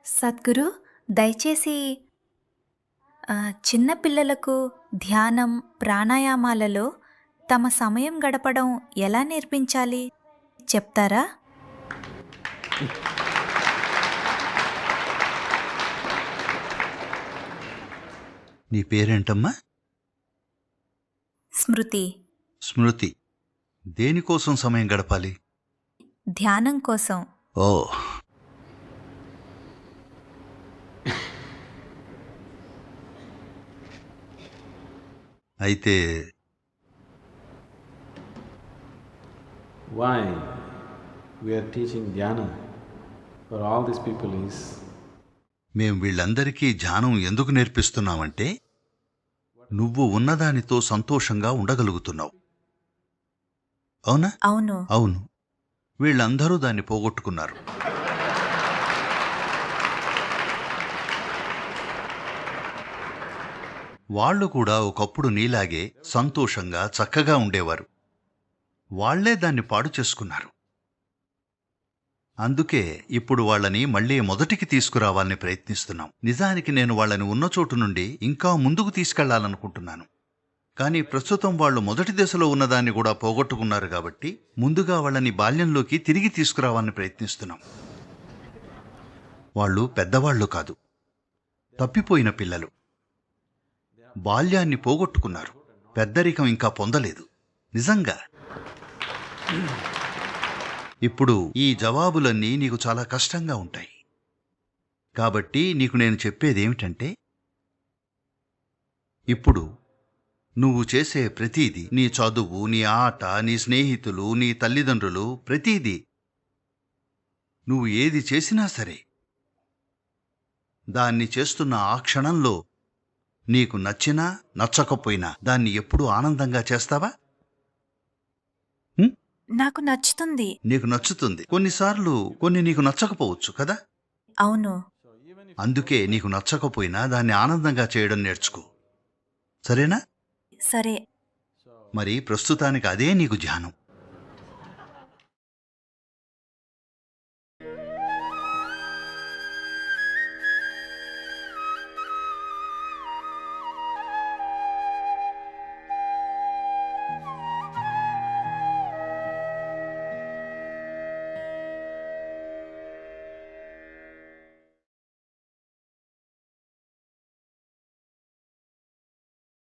సద్గురు, దయచేసి చిన్న పిల్లలకు ధ్యానం, ప్రాణాయామాలలో తమ సమయం గడపడం ఎలా నేర్పించాలి చెప్తారా? నీ పేరేంటమ్మా? స్మృతి. స్మృతి. దేనికోసం సమయం గడపాలి? ధ్యానం కోసం. ఓ, అయితే Why we are teaching dhyana for all these people is మేం వీళ్ళందరికీ ధ్యానం ఎందుకు నేర్పిస్తున్నామంటే నువ్వు ఉన్నదానితో సంతోషంగా ఉండగలుగుతున్నావు. అవునా? అవును. అవును. వీళ్ళందరూ దాన్ని పోగొట్టుకున్నారు. వాళ్ళు కూడా ఒకప్పుడు నీలాగే సంతోషంగా చక్కగా ఉండేవారు. వాళ్లే దాన్ని పాడు చేసుకున్నారు. అందుకే ఇప్పుడు వాళ్ళని మళ్లీ మొదటికి తీసుకురావాలని ప్రయత్నిస్తున్నాం. నిజానికి నేను వాళ్ళని ఉన్న చోటు నుండి ఇంకా ముందుకు తీసుకెళ్లాలనుకుంటున్నాను. కానీ ప్రస్తుతం వాళ్ళు మొదటి దశలో ఉన్నదాన్ని కూడా పోగొట్టుకున్నారు కాబట్టి ముందుగా వాళ్ళని బాల్యంలోకి తిరిగి తీసుకురావాలని ప్రయత్నిస్తున్నాం. వాళ్ళు పెద్దవాళ్లు కాదు, తప్పిపోయిన పిల్లలు. బాల్యాన్ని పోగొట్టుకున్నారు, పెద్దరికం ఇంకా పొందలేదు. నిజంగా ఇప్పుడు ఈ జవాబులన్నీ నీకు చాలా కష్టంగా ఉంటాయి. కాబట్టి నీకు నేను చెప్పేదేమిటంటే, ఇప్పుడు నువ్వు చేసే ప్రతీది, నీ చదువు, నీ ఆట, నీ స్నేహితులు, నీ తల్లిదండ్రులు, ప్రతీది, నువ్వు ఏది చేసినా సరే దాన్ని చేస్తున్న ఆ క్షణంలో నీకు నచ్చినా నచ్చకపోయినా దాన్ని ఎప్పుడూ ఆనందంగా చేస్తావా? నాకు నచ్చుతుంది. నీకు నచ్చుతుంది. కొన్నిసార్లు కొన్ని నీకు నచ్చకపోవచ్చు కదా. అవును. అందుకే నీకు నచ్చకపోయినా దాన్ని ఆనందంగా చేయడం నేర్చుకో. సరేనా? సరే. మరి ప్రస్తుతానికి అదే నీకు ధ్యానం.